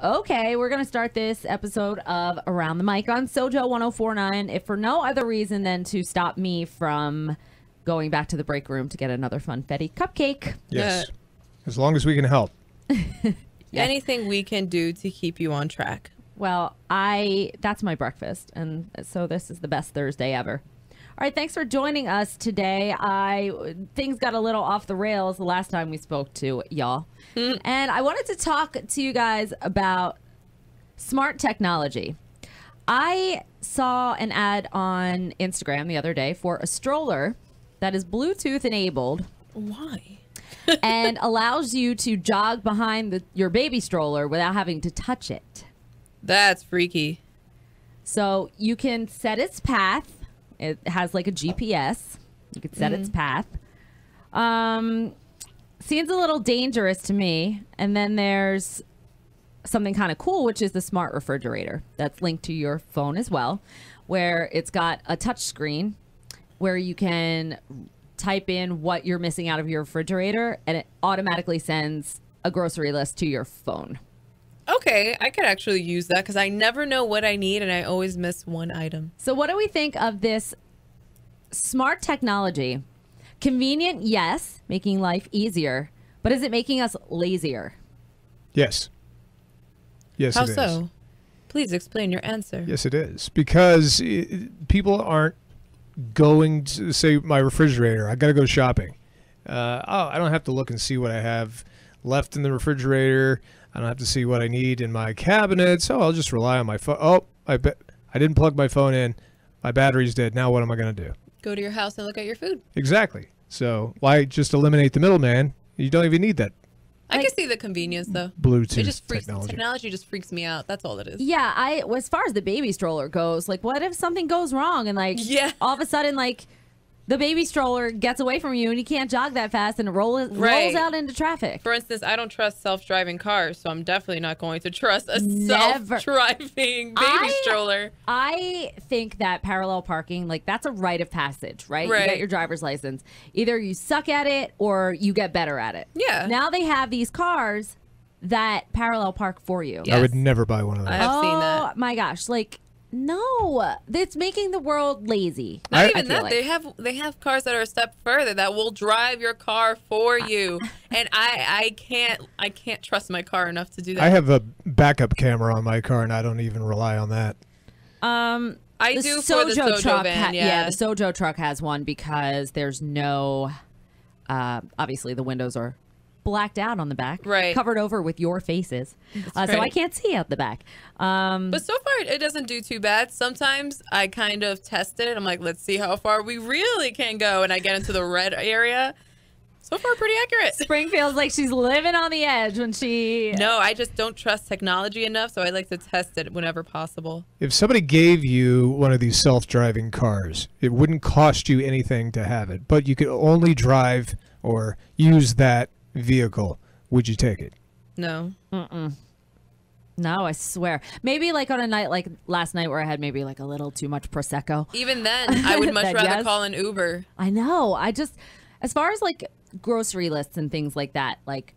Okay, we're going to start this episode of Around the Mic on SoJO 1049, if for no other reason than to stop me from going back to the break room to get another funfetti cupcake. Yes. As long as we can help. Yes. Anything we can do to keep you on track. Well, that's my breakfast, and so this is the best Thursday ever. All right, thanks for joining us today. Things got a little off the rails the last time we spoke to y'all. And I wanted to talk to you guys about smart technology. I saw an ad on Instagram the other day for a stroller that is Bluetooth enabled. Why? And allows you to jog behind your baby stroller without having to touch it. That's freaky. So you can set its path. It has like a GPS. You could set its path. Seems a little dangerous to me. And then there's something kind of cool, which is the smart refrigerator that's linked to your phone as well, where it's got a touch screen where you can type in what you're missing out of your refrigerator, and it automatically sends a grocery list to your phone. Okay, I could actually use that because I never know what I need and I always miss one item. So what do we think of this smart technology? Convenient, yes, making life easier, but is it making us lazier? Yes. Yes, How it is. so? Please explain your answer. Yes, it is. Because people aren't going to, say, my refrigerator. I got to go shopping. I don't have to look and see what I have left in the refrigerator. I don't have to see what I need in my cabinets. Oh, I'll just rely on my phone. Oh, I didn't plug my phone in. My battery's dead. Now what am I going to do? Go to your house and look at your food. Exactly. So why just eliminate the middleman? You don't even need that. I can see the convenience, though. Bluetooth it just freaks, technology. Technology just freaks me out. That's all it is. Yeah, as far as the baby stroller goes, like, what if something goes wrong and, like, all of a sudden, like, the baby stroller gets away from you and you can't jog that fast and it rolls out into traffic. For instance, I don't trust self-driving cars, so I'm definitely not going to trust a self-driving baby stroller. I think that parallel parking, like, that's a rite of passage, right? You get your driver's license. Either you suck at it or you get better at it. Yeah. Now they have these cars that parallel park for you. Yes. I would never buy one of those. I have seen that. Oh my gosh, like, no, it's making the world lazy. Not even that. Like. They have cars that are a step further that will drive your car for you, and I can't trust my car enough to do that. I have a backup camera on my car, and I don't even rely on that. I do for the SoJo truck. van. Yeah, the SoJo truck has one because there's no. Obviously, the windows are blacked out on the back, covered over with your faces, so I can't see out the back. But so far it doesn't do too bad. Sometimes I kind of tested it. I'm like, let's see how far we really can go, and I get into the red area. So far, pretty accurate. Spring feels like she's living on the edge when she. No, I just don't trust technology enough, so I like to test it whenever possible. If somebody gave you one of these self-driving cars, it wouldn't cost you anything to have it, but you could only drive or use that vehicle. Would you take it? No. No, I swear. Maybe like on a night like last night where I had maybe like a little too much Prosecco. Even then, I would much rather call an Uber. I know. I just, as far as like grocery lists and things like that, like,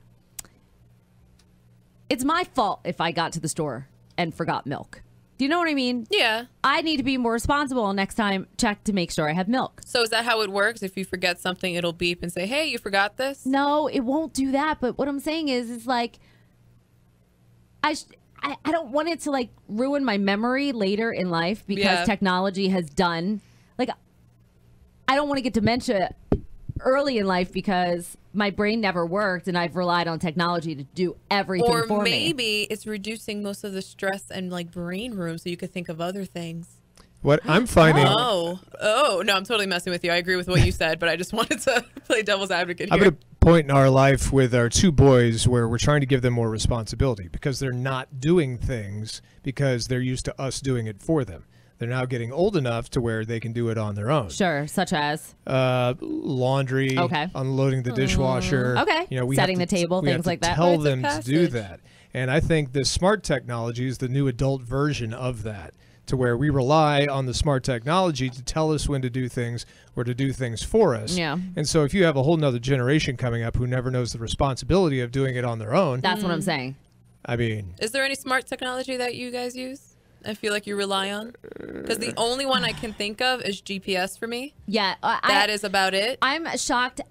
it's my fault if I got to the store and forgot milk. Do you know what I mean? Yeah. I need to be more responsible next time. Check to make sure I have milk. So is that how it works? If you forget something, it'll beep and say, hey, you forgot this? No, it won't do that. But what I'm saying is, it's like, I don't want it to like ruin my memory later in life because technology has done, like, I don't want to get dementia early in life because my brain never worked and I've relied on technology to do everything for me. Or maybe it's reducing most of the stress and like brain room so you could think of other things. What I'm finding... Oh, no, I'm totally messing with you. I agree with what you said, but I just wanted to play devil's advocate here. I'm at a point in our life with our two boys where we're trying to give them more responsibility because they're not doing things because they're used to us doing it for them. They're now getting old enough to where they can do it on their own. Sure, such as? Laundry, unloading the dishwasher. Okay, you know, setting the table, things like that. Tell them to do that. And I think the smart technology is the new adult version of that, to where we rely on the smart technology to tell us when to do things or to do things for us. Yeah. And so if you have a whole nother generation coming up who never knows the responsibility of doing it on their own. That's what I'm saying. I mean, Is there any smart technology that you guys use? I feel like you rely on? Because the only one I can think of is GPS for me. Yeah. That is about it. I'm shocked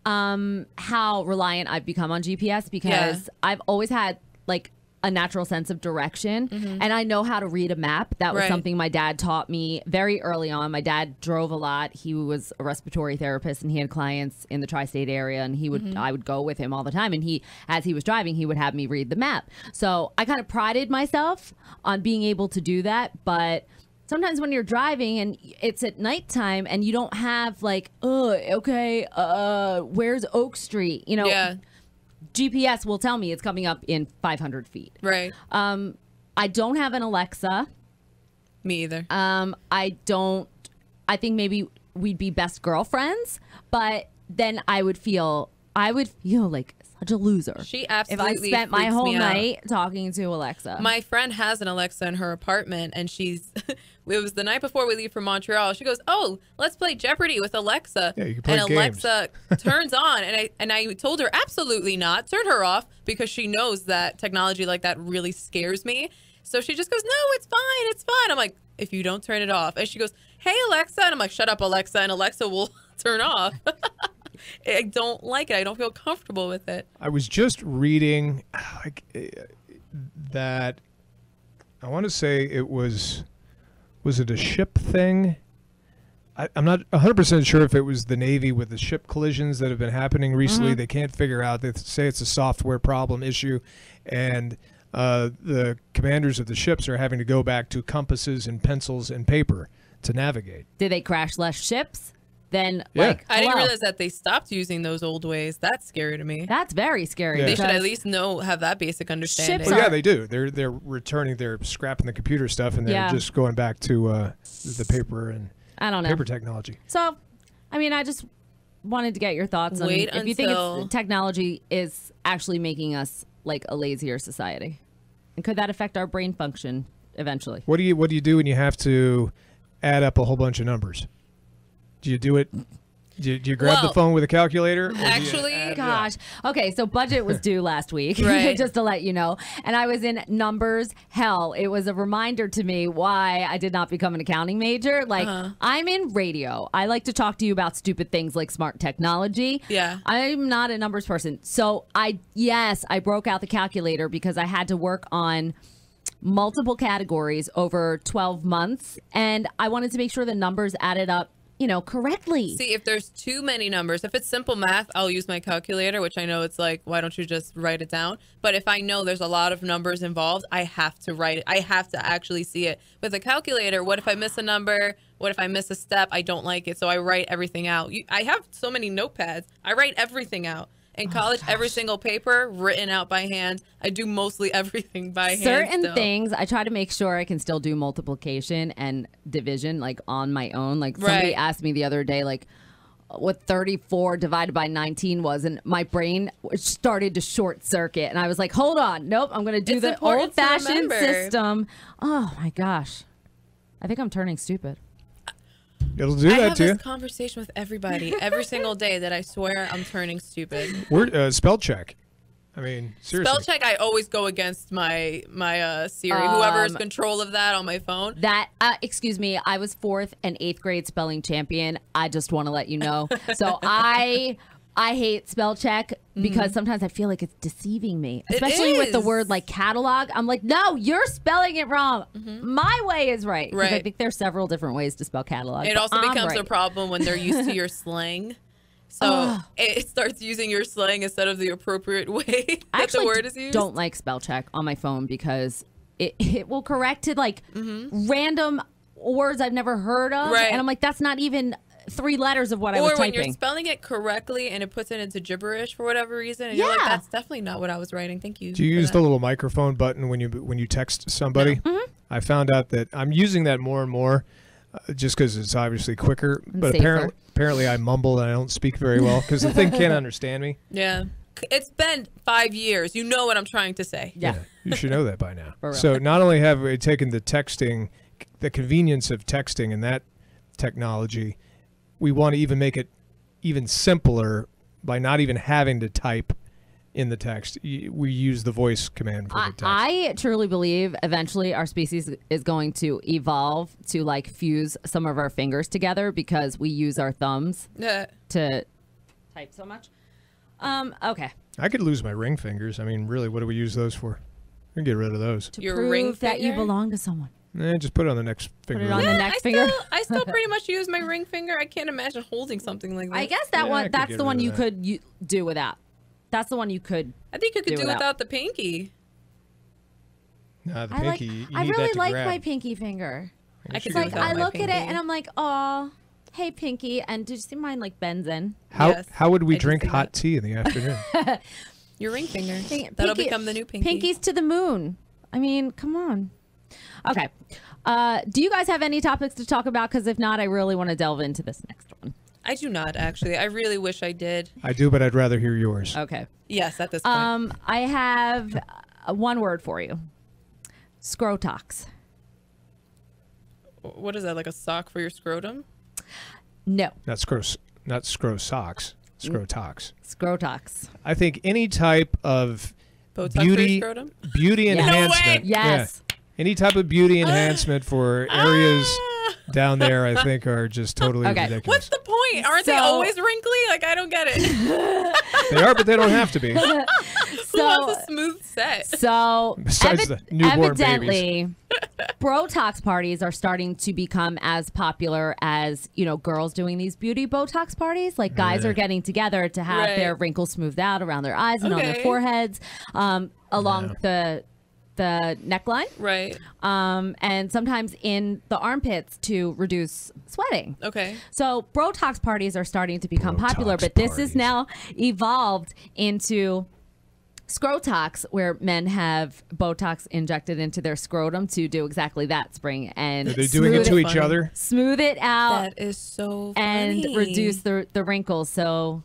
how reliant I've become on GPS because I've always had like a natural sense of direction and I know how to read a map. That was something my dad taught me very early on. My dad drove a lot. He was a respiratory therapist and he had clients in the tri-state area and he would I would go with him all the time, and as he was driving he would have me read the map. So I kind of prided myself on being able to do that, but sometimes when you're driving and it's at nighttime and you don't have like, where's Oak Street? You know, GPS will tell me it's coming up in 500 feet. Right. I don't have an Alexa. Me either. I think maybe we'd be best girlfriends, but then I would feel like such a loser. She if absolutely I spent my freaks whole me out. night talking to Alexa. My friend has an Alexa in her apartment, and she's. It was the night before we leave for Montreal. She goes, "Oh, let's play Jeopardy with Alexa." Yeah, you can play and games. Alexa turns on, and I told her absolutely not. Turn her off because she knows that technology like that really scares me. So she just goes, "No, it's fine, it's fine." I'm like, "If you don't turn it off," and she goes, "Hey Alexa," and I'm like, "Shut up, Alexa," and Alexa will turn off. I don't like it. I don't feel comfortable with it. I was just reading that. I want to say it was it a ship thing? I'm not 100% sure if it was the Navy with the ship collisions that have been happening recently. They can't figure out. They say it's a software problem issue, and the commanders of the ships are having to go back to compasses and pencils and paper to navigate. Did they crash less ships? Then, Yeah. I didn't hello. realize that they stopped using those old ways. That's scary to me. That's very scary. Yeah. They should because at least have that basic understanding. Ships Well, are- yeah, they do. They're returning. They're scrapping the computer stuff, and they're Yeah. just going back to the paper and I don't know. paper technology. So, I mean, I just wanted to get your thoughts on Wait if you think until- technology is actually making us like a lazier society, and could that affect our brain function eventually? What do you do when you have to add up a whole bunch of numbers? Do you do it? Do you grab the Well, phone with a calculator? Or do you actually- add it up? Gosh. Okay, so budget was due last week, Right. just to let you know. And I was in numbers hell. It was a reminder to me why I did not become an accounting major. Like, I'm in radio. I like to talk to you about stupid things like smart technology. Yeah. I'm not a numbers person. So I broke out the calculator because I had to work on multiple categories over 12 months. And I wanted to make sure the numbers added up, correctly. See, if there's too many numbers, if it's simple math, I'll use my calculator, which I know it's like, why don't you just write it down? But if I know there's a lot of numbers involved, I have to write it. I have to actually see it. With a calculator, what if I miss a number? What if I miss a step? I don't like it, so I write everything out. I have so many notepads. I write everything out. In college, every single paper written out by hand. I do mostly everything by hand. Certain still. things I try to make sure I can still do multiplication and division like on my own. Like somebody Right. asked me the other day like what 34 divided by 19 was, and my brain started to short circuit and I was like, hold on, nope, I'm gonna do It's the important to old-fashioned remember. system. Oh my gosh, I think I'm turning stupid. It'll do I that have to you. this conversation with everybody every single day that I swear I'm turning stupid. We're spell check. I mean, seriously. Spell check, I always go against my Siri, whoever is control of that on my phone. That, excuse me, I was 4th and 8th grade spelling champion. I just want to let you know. So I hate spell check because sometimes I feel like it's deceiving me, especially with the is. word like catalog. I'm like, no, you're spelling it wrong. My way is right. 'Cause I Right. think there's several different ways to spell catalog. It but also I'm becomes a right. problem when they're used to your slang. So it starts using your slang instead of the appropriate way I that actually the word is used. don't like spell check on my phone because it will correct to like random words I've never heard of. Right. And I'm like, that's not even 3 letters of what I was Or when typing. you're spelling it correctly and it puts it into gibberish for whatever reason, and you're like, Yeah. that's definitely not what I was writing. Thank you. Do you for use that. the little microphone button when you text somebody? I found out that I'm using that more and more, just because it's obviously quicker. But safer. apparently I mumble and I don't speak very well because the thing can't understand me. Yeah. It's been 5 years. You know what I'm trying to say. Yeah. You should know that by now. For real. So not only have we taken the texting, the convenience of texting and that technology, we want to even make it even simpler by not even having to type in the text. We use the voice command for the text. I truly believe eventually our species is going to evolve to like fuse some of our fingers together because we use our thumbs to type so much. Okay. I could lose my ring fingers. I mean, really, what do we use those for? We can get rid of those. To Your prove ring that you finger? belong to someone. Just put it on the next finger. Put it on the next I finger. I still pretty much use my ring finger. I can't imagine holding something like that. I guess Yeah, I could that's get the one rid you of could do without. That's the one you could. I think you could do without. without the pinky. Nah, the I pinky. You I need really that to like grab. my pinky finger. I could It's do like without I my look at it pinky. and I'm like, oh, hey pinky, and did you see mine like bends in? Yes, How would we I did drink see hot that. tea in the afternoon? Your ring finger. That'll Pinky- become the new pinky. Pinkies to the moon. I mean, come on. Okay. Do you guys have any topics to talk about? Because if not, I really want to delve into this next one. I do not actually. I really wish I did. I do, but I'd rather hear yours. Okay. Yes, at this point. I have one word for you. Scrotox. What is that? Like a sock for your scrotum? No. Not scro socks. Scrotox. Scrotox. I think any type of Botox for beauty your scrotum? beauty Yes. enhancement. Yes. Yeah. Any type of beauty enhancement for areas down there, I think, are just totally Okay. ridiculous. What's the point? Aren't they So- always wrinkly? Like, I don't get it. They are, but they don't have to be. Who wants a smooth set? So Besides the newborn evidently, Brotox parties are starting to become as popular as, girls doing these beauty Botox parties. Like guys Yeah. are getting together to have Right. their wrinkles smoothed out around their eyes and on their Okay. foreheads, along the neckline, Right. and sometimes in the armpits to reduce sweating. Okay. So Brotox parties are starting to become popular, Brotox but this parties. is now evolved into Scrotox, where men have Botox injected into their scrotum to do exactly that, Spring, and Are they doing it smooth to each funny. other? smooth it out That is so and funny. reduce the wrinkles. So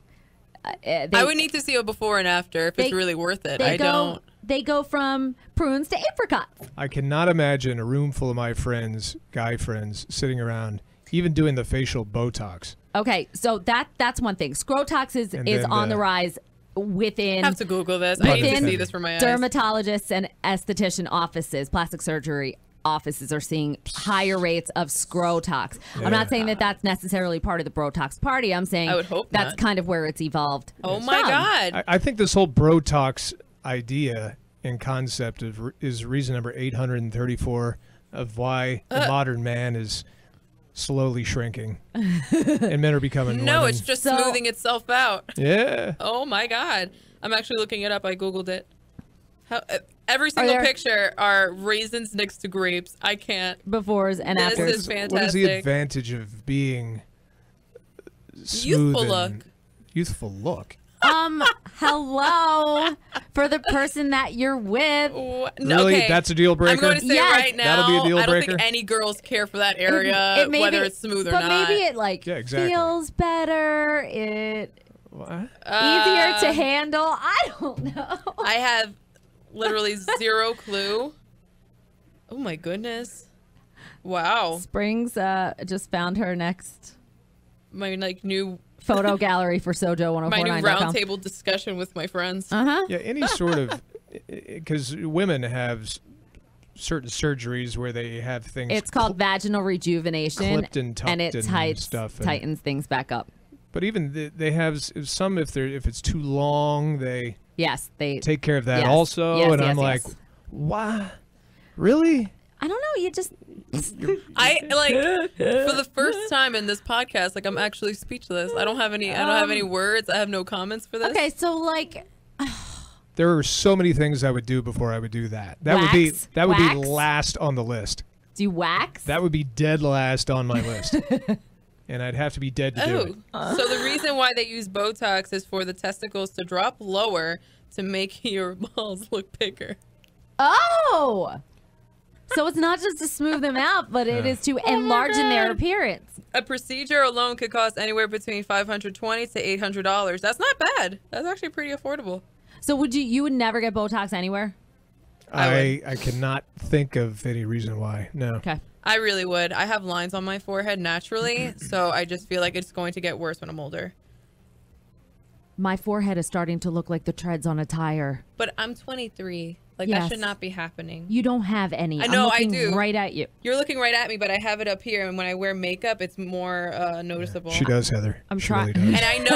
they, I would need to see a before and after if it's they- really worth it. they I go don't. they go from prunes to apricots. I cannot imagine a room full of my friends, guy friends, sitting around, even doing the facial Botox. Okay, so that's one thing. Scrotox is And is then on the the- rise within I have to Google this. I need to within see this for my eyes. dermatologists and esthetician offices, plastic surgery offices are seeing higher rates of Scrotox. I'm not saying that that's necessarily part of the Brotox party. I'm saying I would hope that's not. kind of where it's evolved. Oh my from. God. I think this whole Brotox idea and concept is reason number 834 of why the modern man is slowly shrinking and men are becoming No, women. it's just So- smoothing itself out. Yeah. Oh my God. I'm actually looking it up. I Googled it. Every single there- picture are raisins next to grapes. I can't. Befores and This afters. is fantastic. What is the advantage of being smooth Youthful and look. Youthful look. Hello for the person that you're with. Really? Okay. That's a deal breaker? I'm going to say Yes. right now, That'll be a deal I don't breaker? think any girls care for that area, It may whether be- it's smooth or but not. maybe it like Yeah, exactly. feels better. It What? easier to handle. I don't know. I have literally zero clue. Oh my goodness. Wow. Springs just found her next My new photo gallery for SoJO my new 1049.com. roundtable discussion with my friends. Yeah, any sort of, because women have certain surgeries where they have things. It's called vaginal rejuvenation, clipped and tucked and it and tights, stuff, and- tightens things back up. But even they have some if it's too long, they Yes, they. take care of that Yes. also. Yes, and yes, I'm like, yes. what? Really? I don't know. You just. I like for the first time in this podcast, like I'm actually speechless. I don't have any words. I have no comments for this. Okay, so like, There are so many things I would do before I would do that. That would be Wax? that would be Wax? last on the list. do you wax? That would be dead last on my list. And I'd have to be dead to do it. So the reason why they use Botox is for the testicles to drop lower to make your balls look bigger. Oh. So it's not just to smooth them out, but it is to enlarge in their appearance. A procedure alone could cost anywhere between $520 to $800. That's not bad. That's actually pretty affordable. So you would never get Botox anywhere? I cannot think of any reason why. No. Okay. I really would. I have lines on my forehead naturally, so I just feel like it's going to get worse when I'm older. My forehead is starting to look like the treads on a tire. But I'm 23. Like, Yes. that should not be happening. You don't have any. I know, I'm I looking do. right at you. You're looking right at me, but I have it up here, and when I wear makeup, it's more noticeable. She does, Heather. I'm She trying- really does. And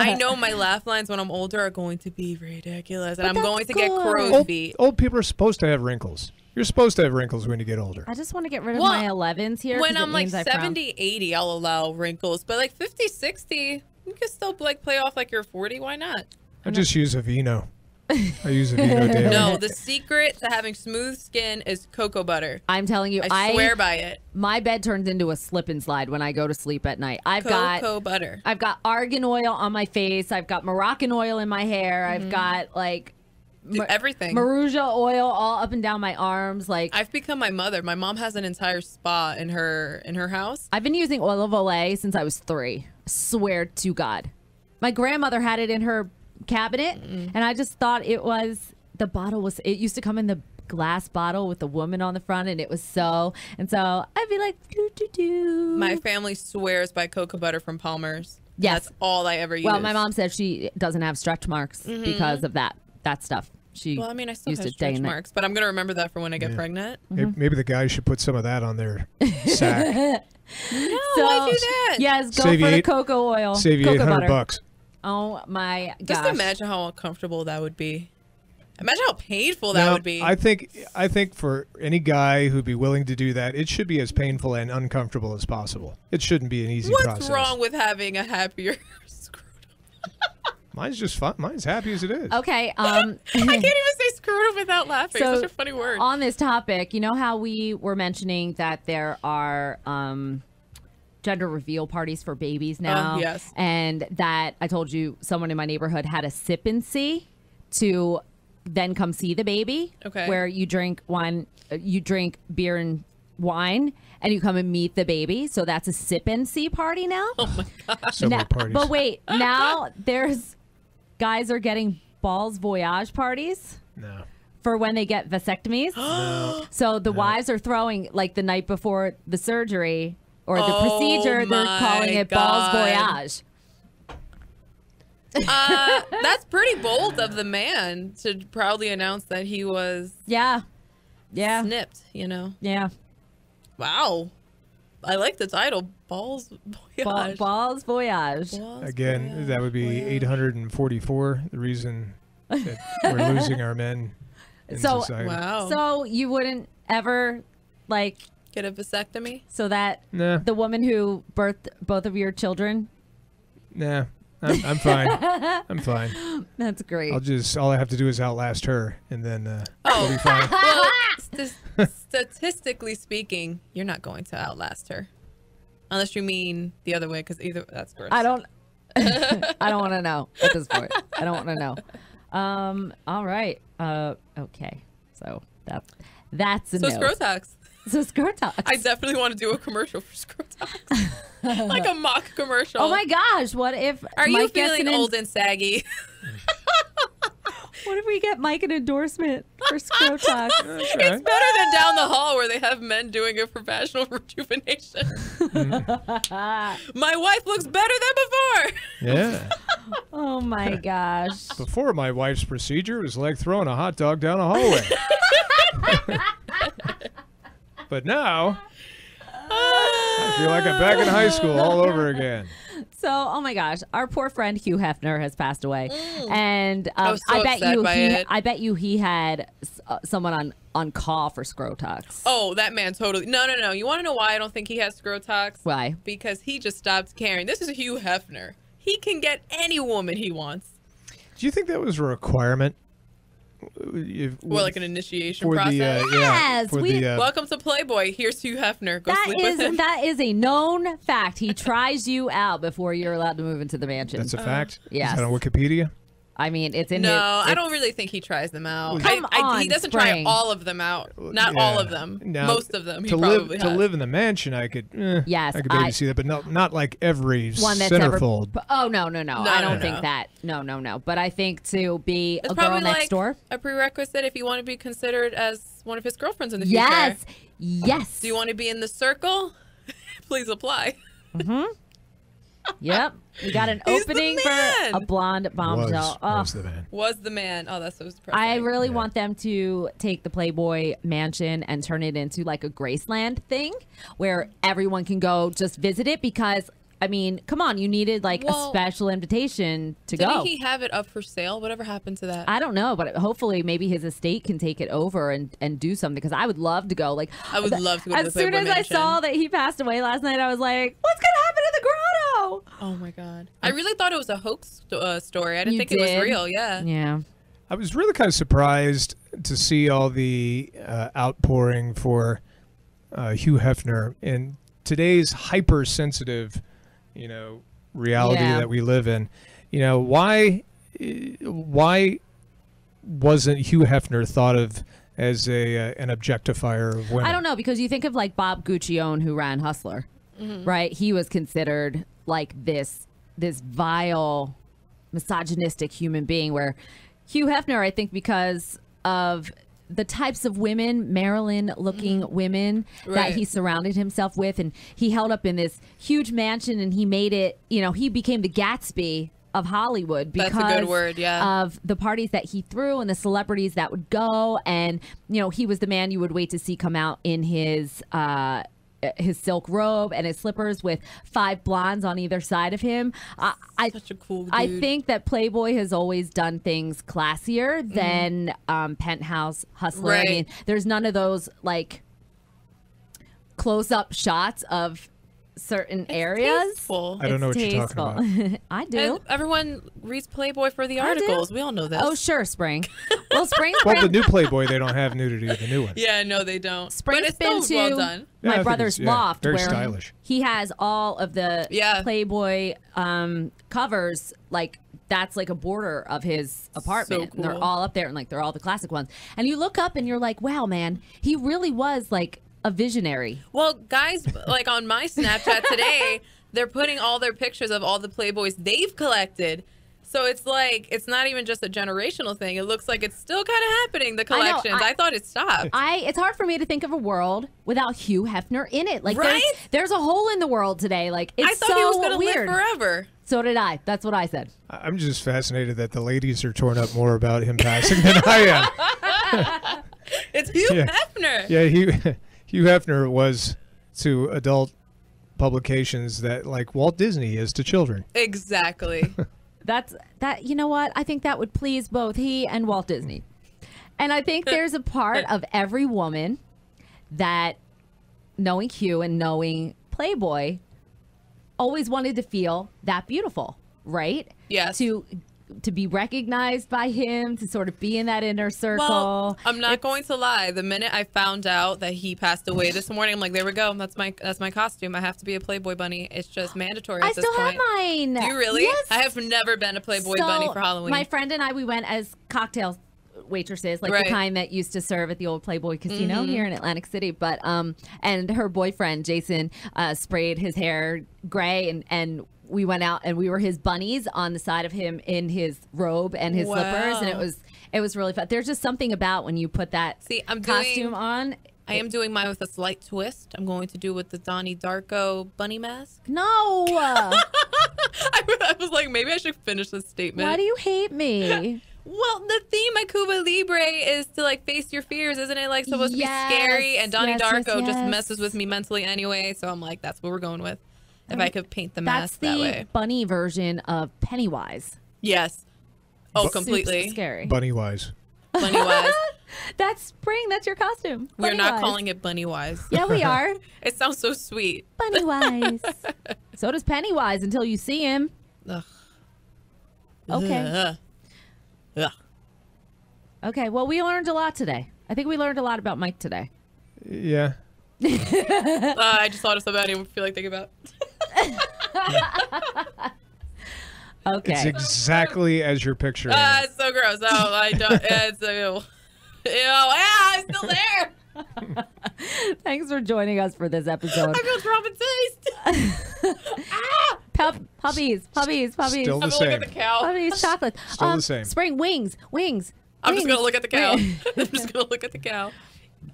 I know my laugh lines when I'm older are going to be ridiculous, and But I'm that's going to get good. crow's feet. Old people are supposed to have wrinkles. You're supposed to have wrinkles when you get older. I just want to get rid of Well, my 11s here. When 'cause it I'm like means I frown. 70, 80, I'll allow wrinkles, but like 50, 60, you can still like play off like you're 40. Why not? I just use Aveeno. I use Aveeno daily. No, the secret to having smooth skin is cocoa butter. I'm telling you, I swear by it. my bed turns into a slip and slide when I go to sleep at night. Cocoa butter. I've got argan oil on my face. I've got Moroccan oil in my hair. I've got like Dude, everything. Maruja oil all up and down my arms. Like I've become my mother. My mom has an entire spa in her house. I've been using oil of Olay since I was 3. Swear to God. My grandmother had it in her cabinet, and I just thought it used to come in the glass bottle with the woman on the front, and it was so I'd be like, do. My family swears by cocoa butter from Palmer's. Yes. That's all I ever use. Well, my mom said she doesn't have stretch marks because of that stuff. She Well, I mean, I still used have it day stretch and night. marks, but I'm going to remember that for when I get pregnant. Maybe the guys should put some of that on their sack. No, why do that? Yes, go Save for you the cocoa oil. Save you cocoa $800 butter. bucks. Oh my gosh. Just imagine how uncomfortable that would be. Imagine how painful that Now, would be. I think for any guy who'd be willing to do that, it should be as painful and uncomfortable as possible. It shouldn't be an easy What's process. wrong with having a happier scrotum? Mine's just fun. Mine's happy as it is. Okay. I can't even say scrotum without laughing. So, It's such a funny word. on this topic, you know how we were mentioning that there are gender reveal parties for babies now? Yes. And that I told you someone in my neighborhood had a sip and see to then come see the baby. Okay. Where you drink wine, you drink beer and wine, and you come and meet the baby. So that's a sip and see party now. Oh my god. So many parties. But wait, now there's guys are getting Balls Voyage parties No. for when they get vasectomies. No. So the wives are throwing, like the night before the surgery or the Oh procedure, they're my calling it Balls God. Voyage. That's pretty bold of the man to proudly announce that he was Yeah. Yeah. snipped, you know? Yeah. Wow. I like the title, Balls Voyage. Balls Voyage. Balls Again, Voyage. that would be 844. The reason that we're losing our men in So- society. Wow. So you wouldn't ever, like, Get a vasectomy? so that Nah. the woman who birthed both of your children, Nah. I'm fine. I'm fine. that's great. All I have to do is outlast her, and then I'll be fine. Well, statistically speaking, you're not going to outlast her. Unless you mean the other way, because either that's gross. I don't I don't want to know at this point. I don't want to know. All right. Okay. So that's a So no. Scrotox. So Scrotox. I definitely want to do a commercial for Scrotox. Like a mock commercial. Oh my gosh! What if Are you Mike gets feeling an old and saggy? What if we get Mike an endorsement for Scrotox? That's all It's right. better than down the hall where they have men doing it for vaginal rejuvenation. My wife looks better than before. Yeah. Oh my gosh! Before my wife's procedure, it was like throwing a hot dog down a hallway. But now, I feel like I'm back in high school all over again. So, oh my gosh, our poor friend Hugh Hefner has passed away, and I was so bet upset you by it. I bet you he had someone on call for Scrotox. Oh, that man totally. No. You want to know why I don't think he has Scrotox? Why? Because he just stopped caring. This is Hugh Hefner. He can get any woman he wants. Do you think that was a requirement? Or like an initiation for process. Yes, for we- the, Welcome to Playboy. Here's Hugh Hefner. Go sleep with him. That is a known fact. He tries you out before you're allowed to move into the mansion. that's a fact. yes. Is that on Wikipedia? I mean, it's in No, his, I don't really think he tries them out. Come on, He doesn't Spring. try all of them out. Not Yeah. all of them. Now, Most of them. He to probably live has. to live in the mansion, I could. Yes, I could maybe I- see that, but not like every one that's ever. centerfold. Oh no! I don't no. think that. No. But I think to be It's a girl probably next like door. a prerequisite if you want to be considered as one of his girlfriends in the future. Yes. Do you want to be in the circle? Please apply. Yep. We got an He's the opening for man. a blonde bombshell. Was the man. Was the man. Oh, that's so depressing. I really want them to take the Playboy mansion and turn it into like a Graceland thing where everyone can go just visit it because, I mean, come on, you needed like a special invitation to go. Didn't he have it up for sale? Whatever happened to that? I don't know, but hopefully maybe his estate can take it over and do something because I would love to go. Like, I would love to go to the as soon Playboy as I mansion. saw that he passed away last night, I was like, what's going to happen to the grotto? Oh my God. I really thought it was a hoax story. I didn't You think it was did? real. Yeah. Yeah. I was really kind of surprised to see all the outpouring for Hugh Hefner in today's hypersensitive, reality Yeah. that we live in. Why wasn't Hugh Hefner thought of as an objectifier of women? I don't know, because you think of like Bob Guccione, who ran Hustler, right? He was considered like this vile, misogynistic human being, where Hugh Hefner, I think because of the types of women, Marilyn-looking women that Right. he surrounded himself with, and he held up in this huge mansion, and he made it, he became the Gatsby of Hollywood because That's a good word, yeah. of the parties that he threw and the celebrities that would go, and he was the man you would wait to see come out in his silk robe and his slippers with 5 blondes on either side of him. Such a cool dude. I think that Playboy has always done things classier than Penthouse, Hustler. Right. I mean, there's none of those like close-up shots of certain areas. Tasteful. I don't know It's what you're talking tasteful. about. I do. And everyone reads Playboy for the I do. articles. We all know this. Oh, sure, Spring. Well, Spring's Well, the new Playboy, they don't have nudity in the new one. Yeah, no, they don't. Spring's but it's been still to well done. Yeah, I my think brother's it's, yeah, loft, very where stylish. he has all of the Yeah. Playboy covers. Like that's like a border of his apartment. So And they're cool. all up there, and like they're all the classic ones. And you look up, and you're like, wow, man, he really was like a visionary. Well, guys, like on my Snapchat today, they're putting all their pictures of all the Playboys they've collected. So it's like, it's not even just a generational thing. It looks like it's still kind of happening, the I know, collections. I thought it stopped. It's hard for me to think of a world without Hugh Hefner in it. Like Right? there's a hole in the world today. Like it's I thought so he was going to weird. live forever. So did I. That's what I said. I'm just fascinated that the ladies are torn up more about him passing than I am. It's Hugh Yeah. Hefner. Yeah, Hugh Hefner was to adult publications that like Walt Disney is to children. Exactly. That you know what? I think that would please both he and Walt Disney. And I think there's a part of every woman that, knowing Hugh and knowing Playboy, always wanted to feel that beautiful, right? Yes. To be recognized by him, to sort of be in that inner circle. Well, I'm not going to lie. The minute I found out that he passed away this morning, I'm like, there we go. That's my costume. I have to be a Playboy bunny. It's just mandatory I at this still have point. mine. Do you really? Yes. I have never been a Playboy So, bunny for Halloween. My friend and I, we went as cocktail waitresses, like Right. the kind that used to serve at the old Playboy Casino here in Atlantic City. But and her boyfriend Jason sprayed his hair gray, and we went out and we were his bunnies on the side of him in his robe and his slippers, and it was really fun. There's just something about when you put that See, I'm costume on. I am doing mine with a slight twist. I'm going to do with the Donnie Darko bunny mask. No, I was like, maybe I should finish this statement. why do you hate me? Well, the theme at Cuba Libre is to like face your fears, isn't it? Like supposed Yes, to be scary, and Donnie yes, Darko yes, just yes. messes with me mentally anyway. So I'm like, that's what we're going with. If I could paint the That's mask the that way. bunny version of Pennywise. Yes. Oh, Super completely. scary. Bunny wise. Bunny wise. That's Spring. That's your costume. We're not Pennywise. calling it bunny wise. Yeah, we are. It sounds so sweet. Pennywise. So does Pennywise until you see him. Ugh. Okay. Ugh. Ugh. Okay. Well, we learned a lot today. I think we learned a lot about Mike today. Yeah. I just thought of something I didn't feel like thinking about. Okay. It's exactly as you're picturing. it. It's so gross. Oh, I don't. It's ew. Ew. Ah, I'm still there. Thanks for joining us for this episode. I feel traumatized. Puppies. Still the I'm gonna look same. at the cow. Puppies, chocolate. Still the same. Spring, wings. I'm just gonna Wings. look at the cow. I'm just gonna look at the cow.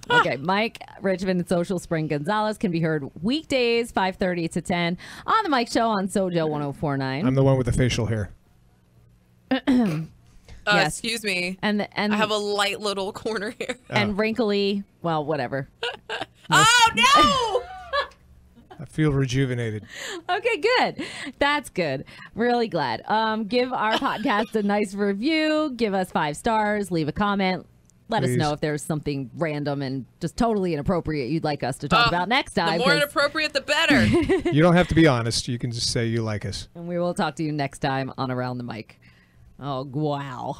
Okay, Mike Richmond and Social Spring Gonzalez can be heard weekdays 5:30 to 10 on the Mike Show on SoJO 1049. I'm the one with the facial hair. Yes. Excuse me. And I have a light little corner here. and wrinkly, well, whatever. Oh no! I feel rejuvenated. Okay, good. That's good. Really glad. Give our podcast a nice review. Give us 5 stars. Leave a comment. Let us Please. know if there's something random and just totally inappropriate you'd like us to talk about next time. The more 'cause- inappropriate, the better. You don't have to be honest. You can just say you like us. And we will talk to you next time on Around the Mic. Oh, wow.